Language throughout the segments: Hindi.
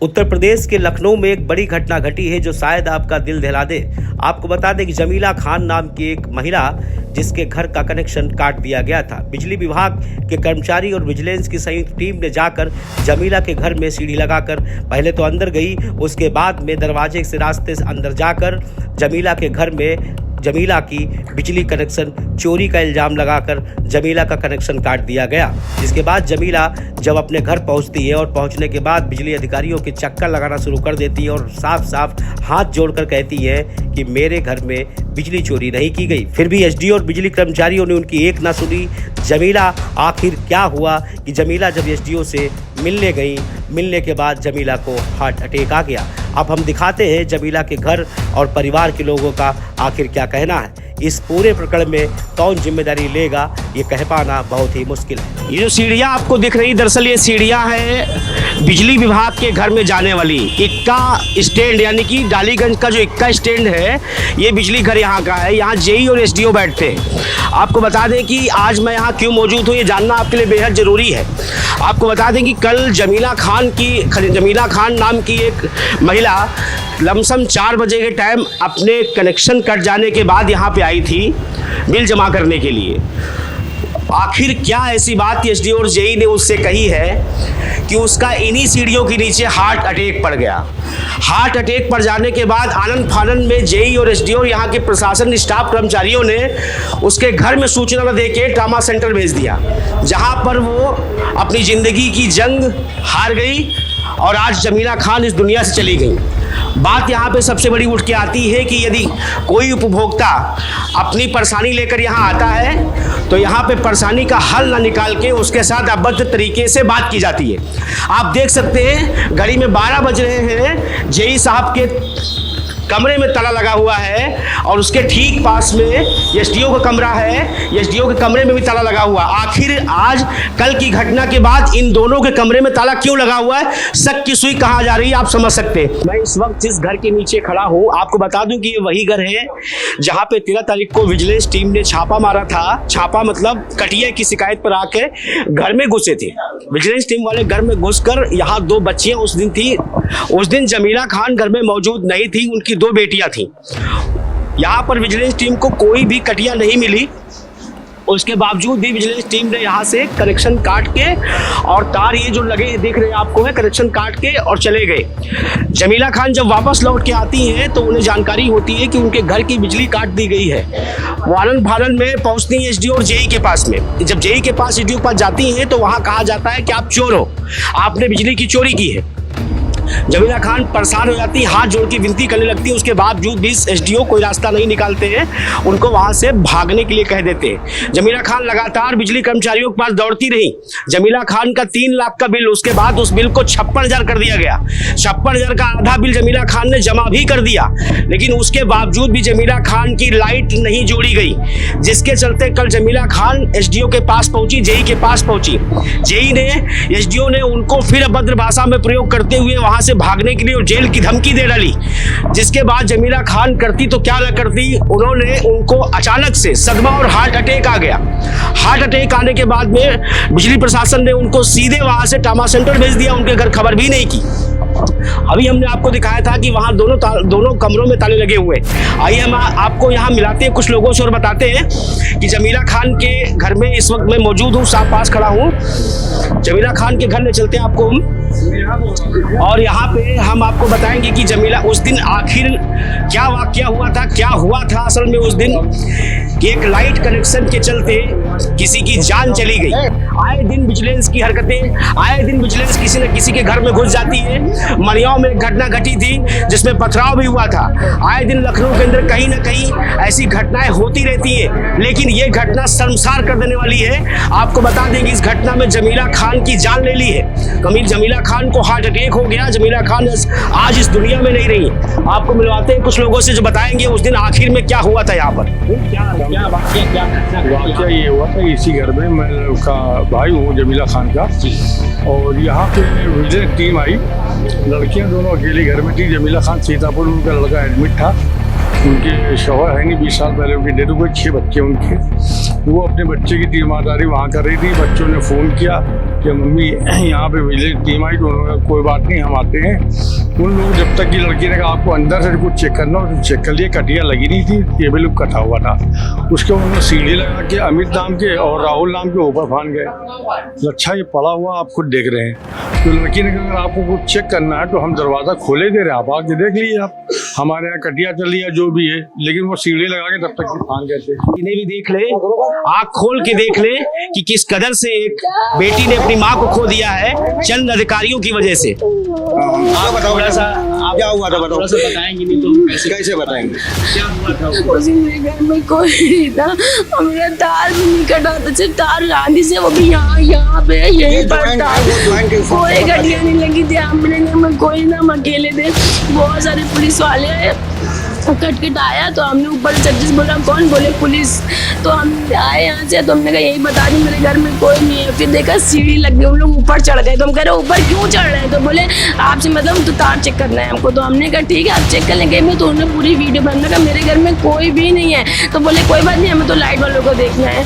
उत्तर प्रदेश के लखनऊ में एक बड़ी घटना घटी है जो शायद आपका दिल दहला दे। आपको बता दें कि जमीला खान नाम की एक महिला जिसके घर का कनेक्शन काट दिया गया था। बिजली विभाग के कर्मचारी और विजिलेंस की संयुक्त टीम ने जाकर जमीला के घर में सीढ़ी लगाकर पहले तो अंदर गई, उसके बाद में दरवाजे से रास्ते से अंदर जाकर जमीला के घर में जमीला की बिजली कनेक्शन चोरी का इल्ज़ाम लगाकर जमीला का कनेक्शन काट दिया गया। जिसके बाद जमीला जब अपने घर पहुंचती है और पहुंचने के बाद बिजली अधिकारियों के चक्कर लगाना शुरू कर देती है और साफ साफ हाथ जोड़कर कहती है कि मेरे घर में बिजली चोरी नहीं की गई। फिर भी एसडीओ और बिजली कर्मचारियों ने उनकी एक ना सुनी। जमीला आखिर क्या हुआ कि जमीला जब एसडीओ से मिलने गई, मिलने के बाद जमीला को हार्ट अटैक आ गया। अब हम दिखाते हैं जमीला के घर और परिवार के लोगों का आखिर क्या कहना है। इस पूरे प्रकरण में कौन जिम्मेदारी लेगा, ये कह पाना बहुत ही मुश्किल है। ये जो सीढ़ियाँ आपको दिख रही, दरअसल ये सीढ़ियाँ हैं बिजली विभाग के घर में जाने वाली। इक्का स्टैंड यानी कि डालीगंज का जो इक्का स्टैंड है, ये बिजली घर यहाँ का है। यहाँ जेई और एसडीओ बैठते हैं। आपको बता दें कि आज मैं यहाँ क्यों मौजूद हूँ, ये जानना आपके लिए बेहद ज़रूरी है। आपको बता दें कि कल जमीला खान नाम की एक महिला लमसम 4 बजे के टाइम अपने कनेक्शन कट जाने के बाद यहाँ पे आई थी बिल जमा करने के लिए। आखिर क्या ऐसी बात एसडीओ और जेई ने उससे कही है कि उसका इन्हीं सीढ़ियों के नीचे हार्ट अटैक पड़ गया। हार्ट अटैक पड़ जाने के बाद आनंद फानंद में जेई और एसडीओ यहाँ के प्रशासन स्टाफ कर्मचारियों ने उसके घर में सूचना न देके ट्रामा सेंटर भेज दिया, जहाँ पर वो अपनी ज़िंदगी की जंग हार गई और आज जमीला खान इस दुनिया से चली गई। बात यहाँ पे सबसे बड़ी उठ के आती है कि यदि कोई उपभोक्ता अपनी परेशानी लेकर यहाँ आता है तो यहाँ पे परेशानी का हल ना निकाल के उसके साथ अभद्र तरीके से बात की जाती है। आप देख सकते हैं घड़ी में 12 बज रहे हैं, जेई साहब के कमरे में ताला लगा हुआ है और उसके ठीक पास में एसडीओ का कमरा है, एसडीओ के कमरे में भी ताला लगा हुआ। आखिर आज कल की घटना के बाद इन दोनों के कमरे में ताला क्यों लगा हुआ है, शक की सुई कहाँ जा रही है, आप समझ सकते हैं। मैं इस वक्त जिस घर के नीचे खड़ा हूँ, आपको बता दूं कि ये वही घर है जहाँ पे 13 तारीख को विजिलेंस टीम ने छापा मारा था। छापा मतलब कटिया की शिकायत पर आके घर में घुसे थे। विजिलेंस टीम वाले घर में घुसकर यहाँ 2 बच्चियां उस दिन थी। उस दिन जमीला खान घर में मौजूद नहीं थी, उनकी 2 बेटियां थीं। यहाँ पर विजिलेंस टीम को कोई भी कटिया नहीं मिली। उसके बावजूद भी विजिलेंस टीम ने यहाँ से कनेक्शन काट के और तार ये जो लगे देख रहे हैं आपको है, कनेक्शन काट के और चले गए। जमीला खान जब वापस लौट के आती हैं तो उन्हें जानकारी होती है कि उनके घर की बिजली काट दी गई है। वो आनंद फानंद में पहुँचती हैं एसडीओ और जेई के पास में। जब जेई के पास एसडीओ के पास जाती हैं तो वहाँ कहा जाता है कि आप चोर हो, आपने बिजली की चोरी की है। जमीला खान परेशान हो जाती, हाथ जोड़ के विनती करने लगती है। उसके बावजूद भी एसडीओ कोई रास्ता नहीं निकालते हैं, उनको वहां से भागने के लिए कह देते हैं। जमीला खान लगातार बिजली कर्मचारियों के पास दौड़ती रही। जमीला खान का 3 लाख का बिल, उसके बाद उस बिल को 56,000 कर दिया गया। 56,000 का आधा बिल जमीला खान ने जमा भी कर दिया, लेकिन उसके बावजूद भी जमीला खान की लाइट नहीं जोड़ी गई, जिसके चलते कल जमीला खान एसडीओ के पास पहुंची, जेई के पास पहुंची। जेई ने, एसडीओ ने उनको फिर अभद्र भाषा में प्रयोग करते हुए वहां से भागने के लिए और जेल की धमकी दे डाली। जिसके बाद जमीला खान करती तो क्या न करती, उन्होंने उनको अचानक से सदमा और हार्ट अटैक आ गया। हार्ट अटैक आने के बाद में बिजली प्रशासन ने उनको सीधे वहां से ट्रामा सेंटर भेज दिया, उनके घर खबर भी नहीं की। अभी हमने आपको दिखाया था कि वहां दोनों कमरों में ताले लगे हुए। आइए हम आपको यहाँ मिलाते हैं कुछ लोगों से और बताते हैं कि जमीला खान के घर में इस वक्त मैं मौजूद हूँ, साफ पास खड़ा हूँ। जमीला खान के घर ले चलते हैं आपको हम, और यहाँ पे हम आपको बताएंगे कि जमीला उस दिन आखिर क्या वाकया हुआ था, क्या हुआ था असल में उस दिन कि एक लाइट कनेक्शन के चलते किसी की जान चली गई। आए दिन विजिलेंस की हरकतें, आए दिन विजिलेंस किसी न किसी के घर में घुस जाती है। मरियाओं में एक घटना घटी थी जिसमें पथराव भी हुआ था। आए दिन लखनऊ के अंदर कहीं न कहीं ऐसी घटनाएं होती रहती है, लेकिन ये घटना शर्मसार कर देने वाली है। आपको बता दें कि इस घटना में जमीला खान की जान ले ली है। जमीला खान को हार्ट अटैक हो गया। जमीला खान आज इस दुनिया में नहीं रही। आपको मिलवाते हैं कुछ लोगों से जो बताएंगे उस दिन आखिर में क्या हुआ था यहाँ पर। क्या वाकया ये हुआ था, इसी घर में मैं का भाई हूँ जमीला खान का, और यहाँ पे विजिलेंस टीम आई। लड़कियाँ दोनों अकेले घर में थी। जमीला खान सीतापुर, उनका लड़का एडमिट था। उनके शौहर है नहीं, 20 साल पहले उनकी डेथ हो गई। 6 बच्चे उनके। वो अपने बच्चे की तीमारदारी वहाँ कर रही थी। बच्चों ने फ़ोन किया कि मम्मी यहाँ पे बिजली टीम आई, तो उन्होंने कोई बात नहीं हम आते हैं। उन लोग जब तक की लड़की ने कहा आपको अंदर से कुछ चेक करना हो तो चेक कर लिए, कटिया लगी नहीं थी, टेबल कटा हुआ था। उसके बाद उन्होंने सीढ़ी लगा के अमित नाम के और राहुल नाम के ऊपर फान गए। अच्छा ये पड़ा हुआ आप खुद देख रहे हैं। तो लड़की ने कहा अगर आपको कुछ चेक करना है तो हम दरवाज़ा खोले दे रहे हैं, आप आके देख लीजिए, आप हमारे यहाँ कटिया चल लिया जो भी है। लेकिन वो सीढ़ी लगा के तब तक फान गए थे। इन्हें भी देख ले, आँख खोल के देख ले कि किस कदर से एक बेटी ने अपनी माँ को खो दिया है चंद अधिकारियों की वजह से। आप बताओ थोड़ा सा क्या हुआ था, बताओ। थोड़ा सा बताएंगे नहीं तो कैसे बताएंगे क्या हुआ था? उस दिन मेरे घर में कोई नहीं था और मेरा तार भी नहीं कटा था, सिर्फ तार रांधी से, वो भी यहाँ पे यहीं पर था। कोई घटिया नहीं लगी थी। मेरे घर में कोई ना, हम अकेले थे। बहुत सारे पुलिस वाले आए, खटखट आया तो हमने ऊपर जजेस बोला कौन, बोले पुलिस। तो हम आए यहाँ से, तो हमने कहा यही बता दी मेरे घर में कोई नहीं है। फिर देखा सीढ़ी लग गई, उन लोग ऊपर चढ़ गए। तो हम कह रहे ऊपर क्यों चढ़ रहे हैं? तो बोले आपसे मतलब तो तार चेक करना है हमको। तो हमने कहा ठीक है आप चेक कर लेंगे। मैं तो उन्होंने पूरी वीडियो बना कहा मेरे घर में कोई भी नहीं है। तो बोले कोई बात नहीं, हमें तो लाइट वालों को देखना है।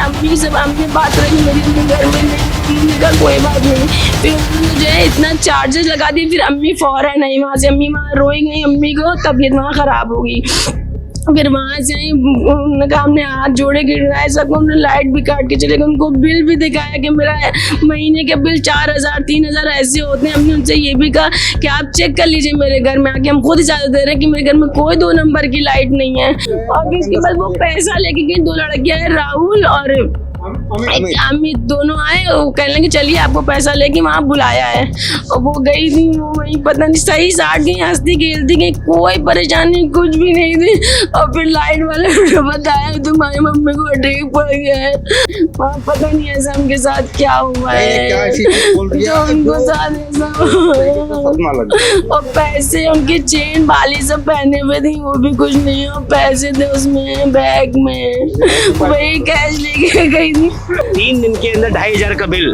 अम्मी से हमने बात रही मेरी घर में नहीं का कोई बात नहीं। फिर उन्होंने जो है इतना चार्जेस लगा दिए। फिर अम्मी फौरन आई वहाँ से, अम्मी वहाँ रोई गई, अम्मी को तबीयत वहाँ खराब हो गई। फिर वहाँ से उन्होंने कहा हमने हाथ जोड़े कि ऐसा को हमने लाइट भी काट के चले गए। उनको बिल भी दिखाया कि मेरा महीने के बिल 4000 3000 ऐसे होते हैं। हमने उनसे ये भी कहा कि आप चेक कर लीजिए मेरे घर में आके, हम खुद इजाजत दे रहे हैं कि मेरे घर में कोई 2 नंबर की लाइट नहीं है। और फिर इसके बाद वो पैसा लेके गई, 2 लड़कियां हैं राहुल और अमित, दोनों आए। वो कहने लगे चलिए आपको पैसा लेके वहाँ बुलाया है। और वो गई थी, वो वहीं पता नहीं सही साट गई, हंसती खेलती गई, कोई परेशानी कुछ भी नहीं थी। और फिर लाइट वाले ने बताया तुम्हारी मम्मी को अटैक पड़ गया है। वहाँ पता नहीं ऐसा उनके साथ क्या हुआ है जो उनको साथ ऐसा। और पैसे उनकी चेन बाली सब पहने हुए थी, वो भी कुछ नहीं। और पैसे थे उसमें बैग में, वही कैश लेके गई थी। 3 दिन के अंदर 2500 का बिल।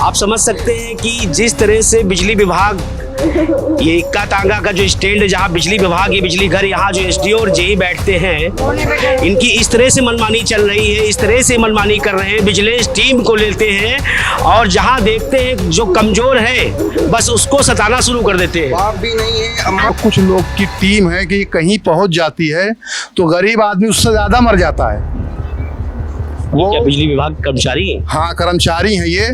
आप समझ सकते हैं कि जिस तरह से बिजली विभाग, ये इक्का तांगा का जो स्टैंड है जहाँ बिजली विभाग, ये बिजली घर, यहाँ जो एसडीओ और जेई बैठते हैं, इनकी इस तरह से मनमानी चल रही है, इस तरह से मनमानी कर रहे हैं। विजिलेंस टीम को लेते हैं और जहाँ देखते हैं जो कमजोर है बस उसको सताना शुरू कर देते हैं। बाप भी नहीं है। कुछ लोग की टीम है कि कहीं पहुंच जाती है तो गरीब आदमी उससे ज्यादा मर जाता है। वो क्या बिजली विभाग कर्मचारी हैं? हाँ कर्मचारी हैं ये।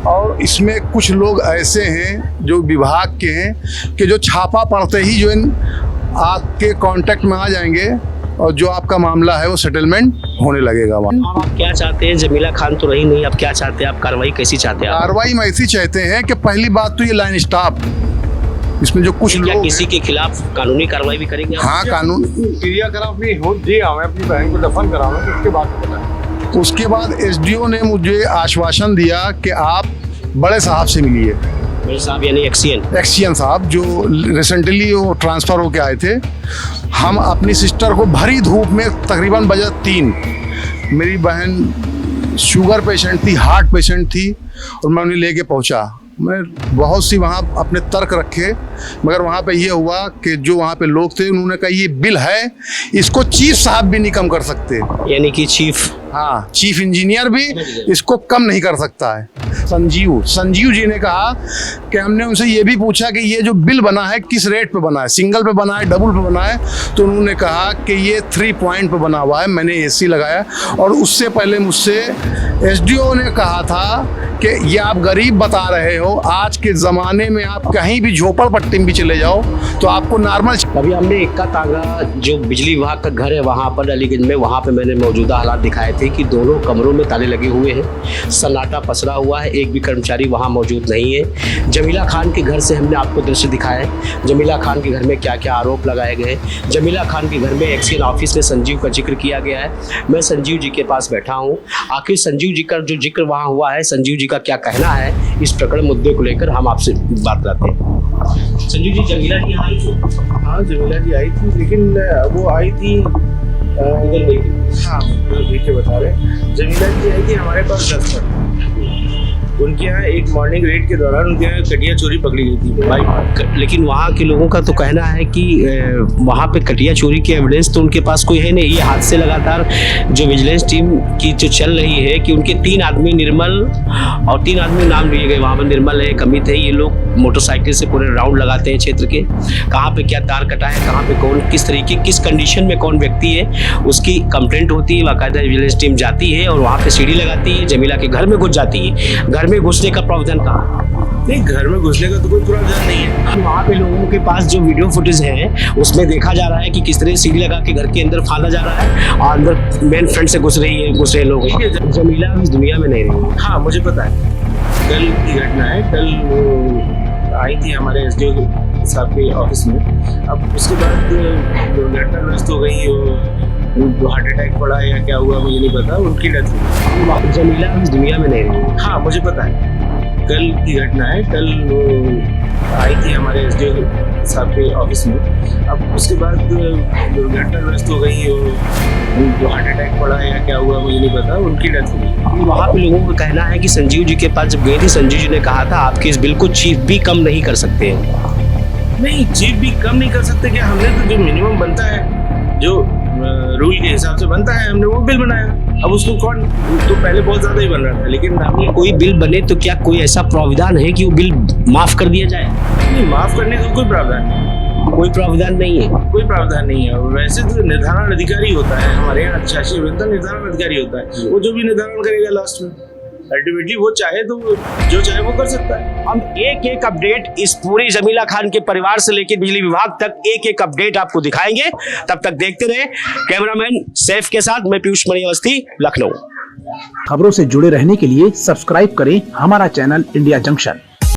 और इसमें कुछ लोग ऐसे हैं जो विभाग के हैं कि जो छापा पड़ते ही जो इन आपके कांटेक्ट में आ जाएंगे और जो आपका मामला है वो सेटलमेंट होने लगेगा वहाँ। आप क्या चाहते हैं? जमीला खान तो रही नहीं, अब क्या चाहते हैं आप? कार्रवाई कैसी चाहते हैं आप? कार्रवाई में ऐसी चाहते हैं कि पहली बात तो ये लाइन स्टाफ, इसमें जो कुछ क्या लोग किसी के खिलाफ कानूनी कार्रवाई भी करेंगे आप? हाँ कानून क्रियाकलाप भी हो दिया, मैं अपनी बहन को दफन कराऊंगा तो उसके बाद बताएं। उसके बाद एसडीओ ने मुझे आश्वासन दिया कि आप बड़े साहब से मिलिए, मेरे साहब यानी एक्सियन साहब जो रिसेंटली वो ट्रांसफ़र होके आए थे। हम अपनी सिस्टर को भरी धूप में तकरीबन बजे 3, मेरी बहन शुगर पेशेंट थी, हार्ट पेशेंट थी, और मैं उन्हें लेके पहुंचा। मैं बहुत सी वहाँ अपने तर्क रखे, मगर वहाँ पे ये हुआ कि जो वहाँ पे लोग थे उन्होंने कहा ये बिल है, इसको चीफ साहब भी नहीं कम कर सकते। यानी कि चीफ, हाँ चीफ इंजीनियर भी इसको कम नहीं कर सकता है। संजीव जी ने कहा कि हमने उनसे ये भी पूछा कि ये जो बिल बना है किस रेट पे बना है, सिंगल पे बना है, डबल पे बना है? तो उन्होंने कहा कि ये 3 पॉइंट पे बना हुआ है, मैंने एसी लगाया। और उससे पहले मुझसे एसडीओ ने कहा था कि ये आप गरीब बता रहे हो, आज के ज़माने में आप कहीं भी झोपड़पट्टी में भी चले जाओ तो आपको नॉर्मल। अभी हमने इक्का तांगा जो बिजली विभाग का घर है वहाँ पर अलीगंज में, वहाँ पे मैंने मौजूदा हालात दिखाए थे कि दोनों कमरों में ताले लगे हुए हैं, सन्नाटा पसरा हुआ है, एक भी कर्मचारी वहाँ मौजूद नहीं है। जमीला खान के घर से हमने आपको दृश्य दिखाया है, जमीला खान के घर में क्या क्या आरोप लगाए गए। जमीला खान के घर में एक्सियन ऑफिस में संजीव का जिक्र किया गया है। मैं संजीव जी के पास बैठा हूँ, आखिर संजीव जी का जो जिक्र वहाँ हुआ है, संजीव जी का क्या कहना है इस प्रकरण मुद्दे को लेकर, हम आपसे बात करते हैं। संजीव जी, जमीला जी आई थी? हाँ जमीला जी आई थी, लेकिन वो आई थी इधर देखिए। हाँ देख के बता रहे। जमीला जी आई थी हमारे पास 10 तक, उनके यहाँ एक मॉर्निंग रेड के दौरान उनके यहाँ कटिया चोरी पकड़ी गई थी भाई। लेकिन वहाँ के लोगों का तो कहना है कि वहाँ पे कटिया चोरी के एविडेंस तो उनके पास कोई है नहीं। ये हाथ से लगातार जो विजिलेंस टीम की जो चल रही है कि उनके 3 आदमी निर्मल और 3 आदमी नाम लिए गए, वहाँ पर निर्मल है, एक अमित है। ये लोग मोटरसाइकिल से पूरे राउंड लगाते हैं क्षेत्र के, कहाँ पे क्या तार कटा है, कहाँ पे कौन किस तरीके किस कंडीशन में कौन व्यक्ति है, उसकी कंप्लेंट होती है। बाकायदा विजिलेंस टीम जाती है और वहाँ पे सीढ़ी लगाती है, जमीला के घर में घुस जाती है। घर में घुसने का प्रावधान कहाँ? नहीं, घर में घुसने का तो कोई प्रावधान नहीं है। वहाँ पे लोगों के पास जो वीडियो फुटेज है उसमें देखा जा रहा है कि किस तरह सीढ़ी लगा के घर के अंदर फांदा जा रहा है और अंदर मेन फ्रंट से घुस रहे लोग। जमीला इस दुनिया में नहीं रही। हाँ, मुझे पता है, कल की घटना है। कल वो आई थी हमारे एसडीओ साहब के ऑफिस में। अब उसके बाद दुर्घटनाग्रस्त हो गई, वो हार्ट अटैक पड़ा या क्या हुआ मुझे नहीं पता, उनकी डेथ हुई। जमीला इस दुनिया में नहीं रही। हाँ, मुझे पता है, कल की घटना है। कल वो आई थी हमारे एसडीओ साहब के ऑफिस में। अब उसके बाद दुर्घटनाग्रस्त हो गई, वो हार्ट अटैक पड़ा या क्या हुआ मुझे नहीं पता, उनकी डेथ हुई। वहाँ पे लोगों का कहना है कि संजीव जी के पास जब गए थे, संजीव जी ने कहा था आपके इस बिल को चीफ भी कम नहीं कर सकते हैं। नहीं, चीफ भी कम नहीं कर सकते क्या? हमने तो जो मिनिमम बनता है, जो रूल के हिसाब से बनता है, हमने वो बिल बनाया। अब उसको कौन, तो पहले बहुत ज्यादा ही बन रहा था, लेकिन हमने कोई बिल बने तो क्या कोई ऐसा प्रावधान है कि वो बिल माफ कर दिया जाए? नहीं, माफ करने का कोई प्रावधान नहीं, कोई प्रावधान नहीं है। कोई प्रावधान नहीं है। वैसे तो निर्धारण अधिकारी होता है हमारे यहाँ, शासकीय अभियंता निर्धारण अधिकारी होता है, वो जो भी निर्धारण करेगा लास्ट में, अल्टीमेटली वो चाहे तो जो चाहे वो कर सकता है। हम एक एक अपडेट इस पूरी जमीला खान के परिवार से लेकर बिजली विभाग तक एक एक अपडेट आपको दिखाएंगे। तब तक देखते रहे। कैमरामैन सैफ के साथ मैं पीयूष मणि अवस्थी, लखनऊ। खबरों से जुड़े रहने के लिए सब्सक्राइब करें हमारा चैनल इंडिया जंक्शन।